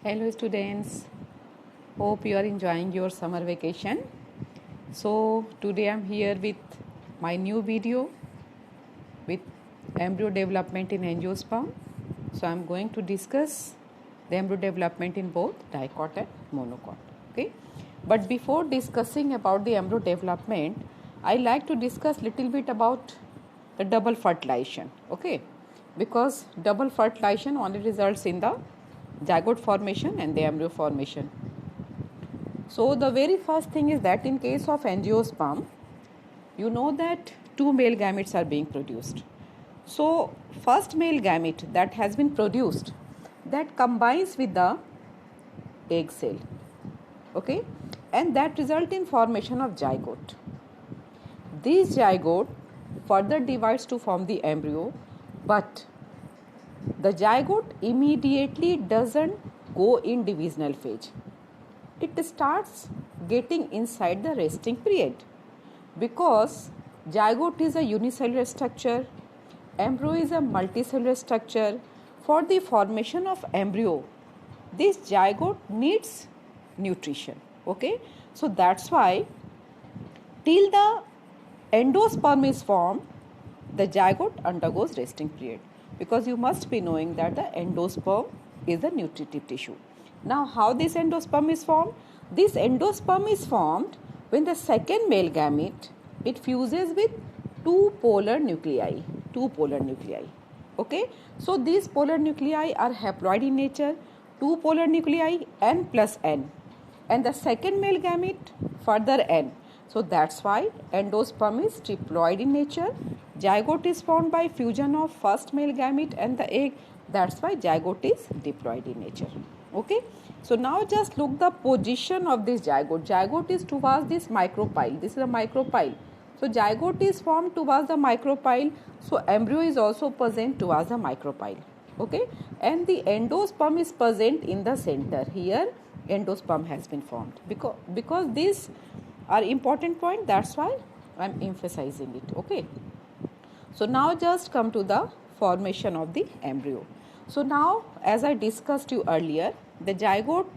Hello students, hope you are enjoying your summer vacation. So today I am here with my new video with embryo development in angiosperm. So I am going to discuss the embryo development in both dicot and monocot. Okay, but before discussing about the embryo development, I like to discuss little bit about the double fertilization. Okay, because double fertilization only results in the zygote formation and the embryo formation. So the very first thing is that in case of angiosperm, you know that two male gametes are being produced. So first male gamete that has been produced, that combines with the egg cell, okay, and that result in formation of zygote. This zygote further divides to form the embryo, but the zygote immediately doesn't go in divisional phase. It starts getting inside the resting period because zygote is a unicellular structure, embryo is a multicellular structure. For the formation of embryo, this zygote needs nutrition. Okay, so that's why till the endosperm is formed, the zygote undergoes resting period, because you must be knowing that the endosperm is a nutritive tissue. Now, how this endosperm is formed? This endosperm is formed when the second male gamete, it fuses with two polar nuclei. Okay, so these polar nuclei are haploid in nature, two polar nuclei, n plus n, and the second male gamete further n. So that's why endosperm is triploid in nature. Zygote is formed by fusion of first male gamete and the egg. That's why zygote is diploid in nature. Okay. So now just look the position of this zygote. Zygote is towards this micropyle. This is a micropyle. So zygote is formed towards the micropyle. So embryo is also present towards the micropyle. Okay. And the endosperm is present in the center. Here endosperm has been formed. Because these are important point, that's why I am emphasizing it. Okay. So now just come to the formation of the embryo. So now, as I discussed you earlier, the zygote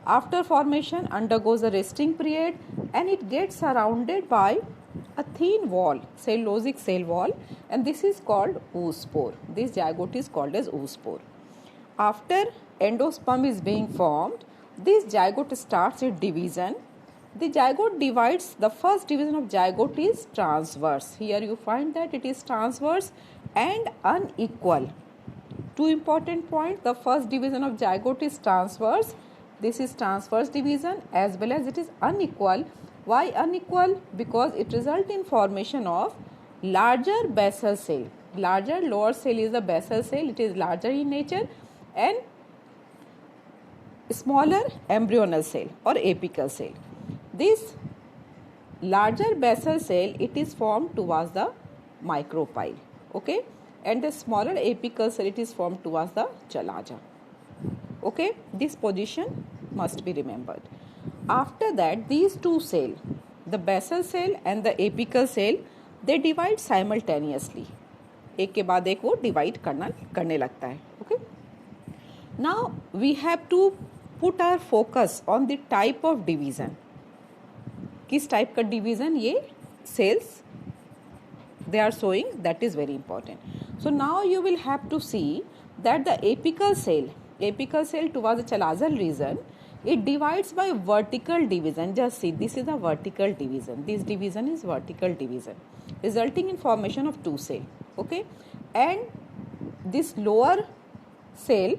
after formation undergoes a resting period and it gets surrounded by a thin wall, cellulosic cell wall, and this is called oospore. This zygote is called as oospore. After endosperm is being formed, this zygote starts its division. The zygote divides, the first division of zygote is transverse. Here you find that it is transverse and unequal. Two important points, the first division of zygote is transverse. This is transverse division, as well as it is unequal. Why unequal? Because it results in formation of larger basal cell. Larger lower cell is the basal cell, it is larger in nature, and smaller embryonal cell or apical cell. This larger basal cell, it is formed towards the micropyle, okay, and the smaller apical cell, it is formed towards the chalaza. Okay, this position must be remembered. After that, these two cells, the basal cell and the apical cell, they divide simultaneously. एक के बाद एक वो divide करने लगता है. Okay. Now we have to put our focus on the type of division. किस type का डिवीजन ये sales they are showing, that is very important. So now you will have to see that the apical cell towards the chalazal region, it divides by vertical division. Just see, this is a vertical division. This division is vertical division, resulting in formation of two cells. Okay, and this lower cell,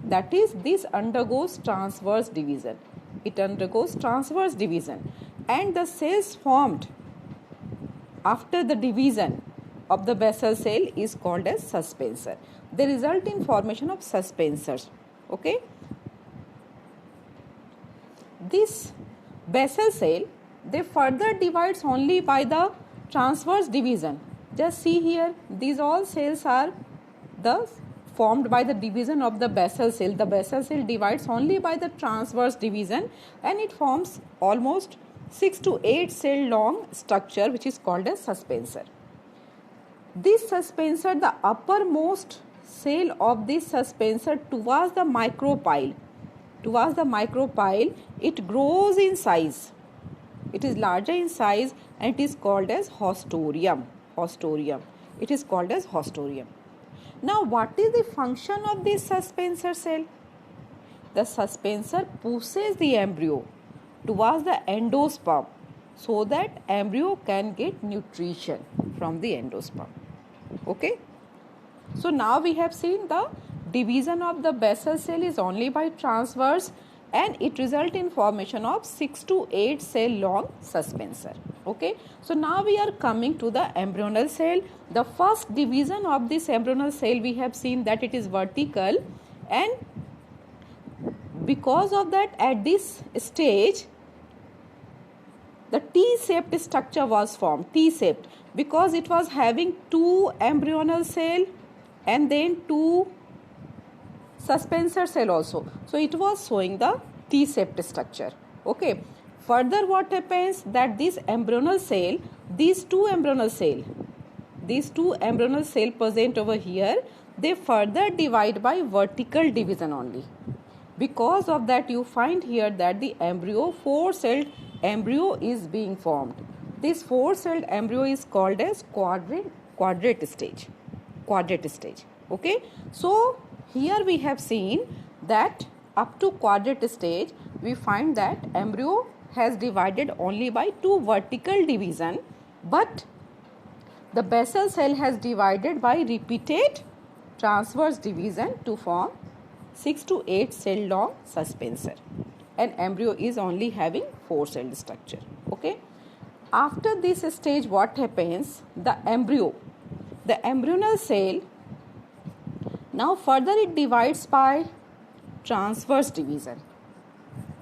that is, this undergoes transverse division. It undergoes transverse division, and the cells formed after the division of the basal cell is called as suspensor. They result in formation of suspensors. Okay. This basal cell, they further divides only by the transverse division. Just see here, these all cells are formed by the division of the basal cell. The basal cell divides only by the transverse division, and it forms almost 6 to 8 cell long structure, which is called as suspensor. This suspensor, the uppermost cell of this suspensor towards the micropyle, it grows in size. It is larger in size and it is called as haustorium. It is called as haustorium. Now, what is the function of this suspensor cell? The suspensor pushes the embryo towards the endosperm so that embryo can get nutrition from the endosperm. Okay. So now we have seen the division of the basal cell is only by transverse and it results in formation of 6 to 8 cell long suspensor. Okay. So now we are coming to the embryonal cell. The first division of this embryonal cell we have seen that it is vertical, and because of that at this stage the T-shaped structure was formed. T-shaped because it was having 2 embryonal cell and then 2 suspensor cell also. So it was showing the T-shaped structure. Okay. Further what happens that this embryonal cell, these two embryonal cell present over here, they further divide by vertical division only. Because of that you find here that the embryo, 4-celled embryo is being formed. This 4-celled embryo is called as quadrate stage. Okay. So here we have seen that up to quadrate stage we find that embryo has divided only by 2 vertical division, but the basal cell has divided by repeated transverse division to form 6 to 8 cell long suspensor, and embryo is only having 4-celled structure. Okay. After this stage what happens, the embryonal cell, now further it divides by transverse division.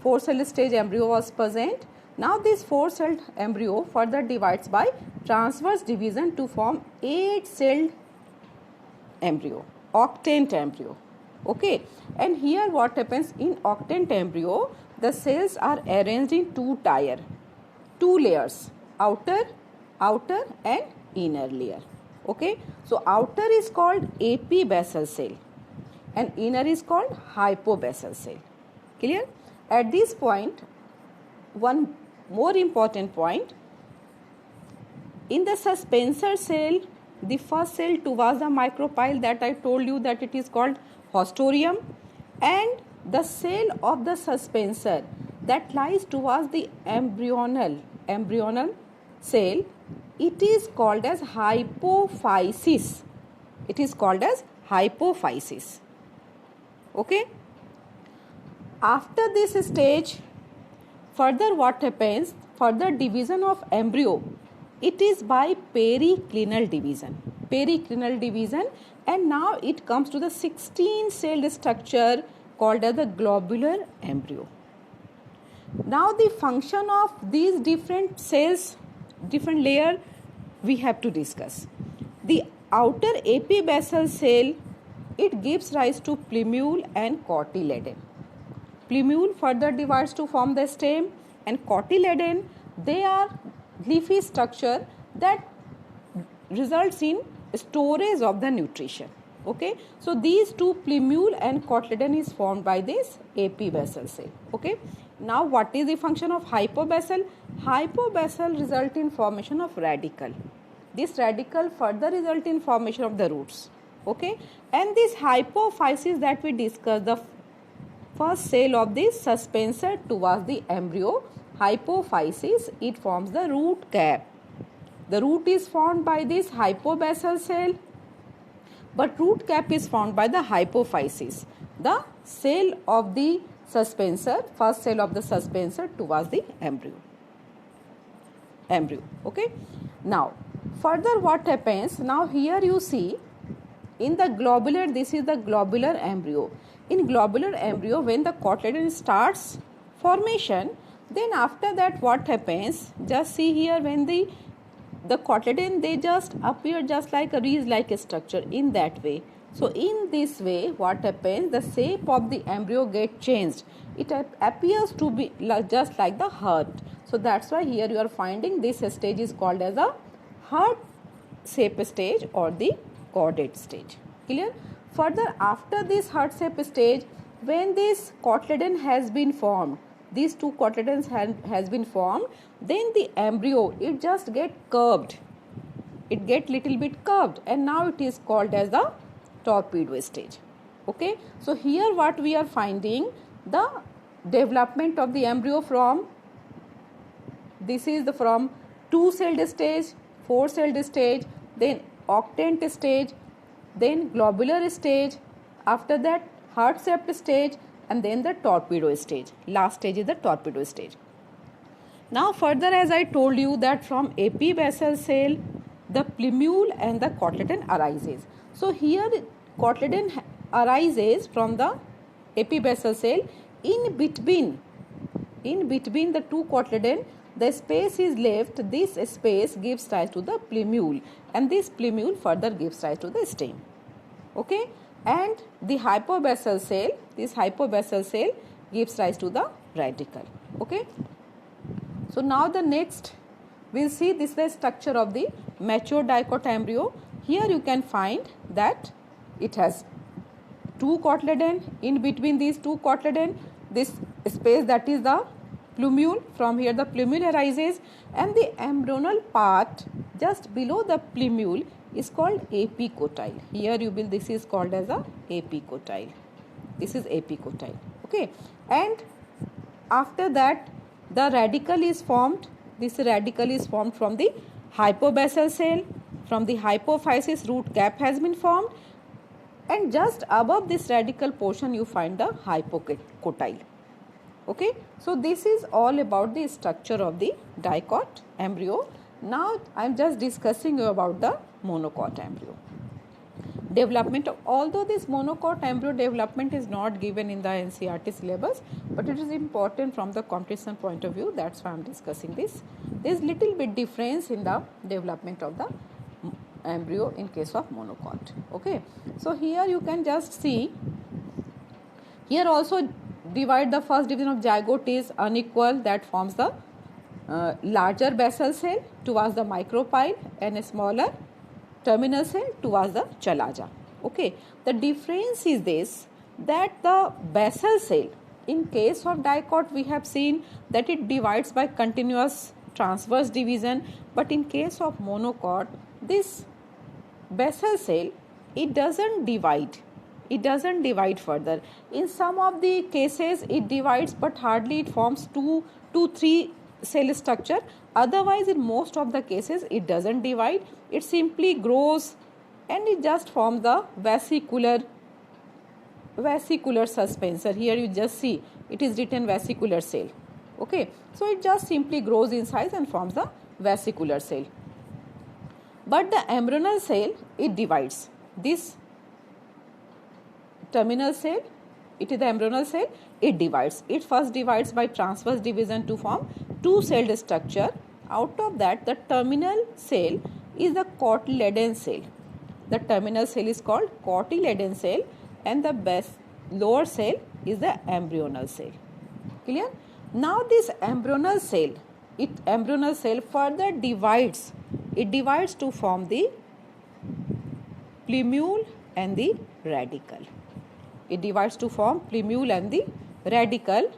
4-cell stage embryo was present. Now this 4-celled embryo further divides by transverse division to form 8-celled embryo, octant embryo. Okay. And here what happens in octant embryo, the cells are arranged in 2 layers, outer and inner layer. Okay. So outer is called epibasal cell and inner is called hypobasal cell. Clear? At this point, one more important point, in the suspensor cell, the first cell towards the micropyle that I told you that it is called haustorium, and the cell of the suspensor that lies towards the embryonal cell, it is called as hypophysis. Okay. After this stage, further what happens, further division of embryo, it is by periclinal division, and now it comes to the 16-celled structure called as the globular embryo. Now the function of these different cells, different layer, we have to discuss. The outer epibasal cell, it gives rise to plumule and cotyledon. Plumule further divides to form the stem, and cotyledon, they are leafy structure that results in storage of the nutrition. Okay. So these two, plumule and cotyledon, is formed by this epibasal cell. Okay. Now what is the function of hypobasal? Hypobasal result in formation of radicle. This radicle further result in formation of the roots. Okay. And this hypophysis that we discussed, the first cell of this suspensor towards the embryo, hypophysis, it forms the root cap. The root is formed by this hypobasal cell, but root cap is formed by the hypophysis, the cell of the suspensor, first cell of the suspensor towards the embryo. Okay. Now further what happens, now here you see in the globular, this is the globular embryo. In globular embryo, when the cotyledon starts formation, then after that what happens, just see here, when the cotyledon, they just appear just like a reed-like structure in that way. So in this way what happens, the shape of the embryo gets changed. It appears to be just like the heart. So that's why here you are finding this stage is called as a heart shape stage or the chordate stage. Clear? Further, after this heart-shaped stage, when this cotyledon has been formed, these two cotyledons has been formed, then the embryo, it just get curved. It get little bit curved, and now it is called as the torpedo stage. Okay, so here what we are finding, the development of the embryo from, this is the from 2-celled stage, 4-celled stage, then octant stage, then globular stage, after that heart-shaped stage, and then the torpedo stage. Last stage is the torpedo stage. Now further, as I told you that from epibasal cell, the plumule and the cotyledon arises. So here cotyledon arises from the epibasal cell. In between the two cotyledon, the space is left. This space gives rise to the plumule, and this plumule further gives rise to the stem. Okay, and the hypobasal cell, this hypobasal cell gives rise to the radicle. Okay, so now the next we'll see this is the structure of the mature dicot embryo. Here you can find that it has two cotyledon. In between these two cotyledon, this space, that is the plumule. From here the plumule arises, and the embryonal part just below the plumule is called epicotyle. Here you will, this is called as a epicotyle. This is epicotyle. Okay, and after that the radicle is formed. This radicle is formed from the hypobasal cell. From the hypophysis, root cap has been formed, and just above this radical portion you find the hypocotyle. Okay, so this is all about the structure of the dicot embryo. Now I am just discussing about the monocot embryo development. Although this monocot embryo development is not given in the NCERT syllabus, but it is important from the competition point of view. That's why I am discussing this. There is little bit difference in the development of the embryo in case of monocot. Okay, so here you can just see, here also divide, the first division of zygote is unequal, that forms the larger basal cell towards the micropyle and a smaller terminal cell towards the chalaza. Okay, the difference is this, that the basal cell, in case of dicot we have seen that it divides by continuous transverse division, but in case of monocot, this basal cell, it doesn't divide. It doesn't divide further. In some of the cases it divides, but hardly it forms 2 to 3 cell structure. Otherwise in most of the cases it doesn't divide. It simply grows and it just forms the vesicular suspensor. Here you just see it is written vesicular cell. Okay, so it just simply grows in size and forms the vesicular cell. But the embryonal cell, it divides. This terminal cell, it is the embryonal cell, it divides. It first divides by transverse division to form 2-celled structure. Out of that, the terminal cell is the cotyledon cell. The terminal cell is called cotyledon cell, and the lower cell is the embryonal cell. Clear? Now this embryonal cell further divides. It divides to form the plumule and the radicle. It divides to form plumule and the radicle.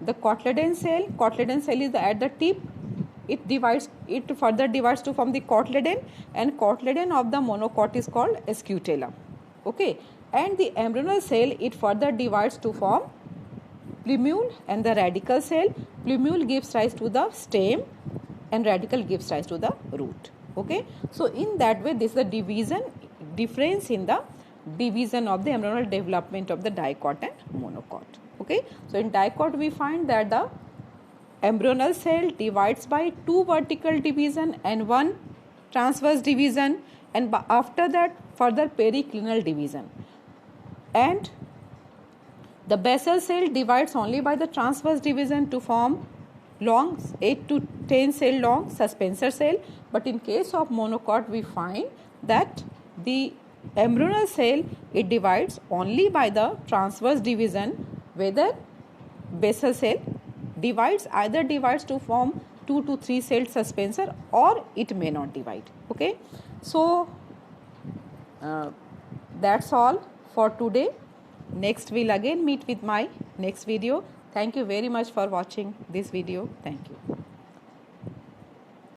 The cotyledon cell is at the tip. It further divides to form the cotyledon, and cotyledon of the monocot is called scutellum. Okay, and the embryonal cell, it further divides to form plumule and the radical cell. Plumule gives rise to the stem and radicle gives rise to the root. Okay, so in that way this is the difference in the division of the embryonal development of the dicot and monocot. Okay, so in dicot we find that the embryonal cell divides by 2 vertical division and 1 transverse division, and after that further periclinal division. And the basal cell divides only by the transverse division to form long 8 to 10 cell long suspensor cell. But in case of monocot we find that the embryonal cell, it divides only by the transverse division, whether basal cell either divides to form 2 to 3 cell suspensor, or it may not divide. Okay, so that's all for today. Next we'll again meet with my next video. Thank you very much for watching this video. Thank you.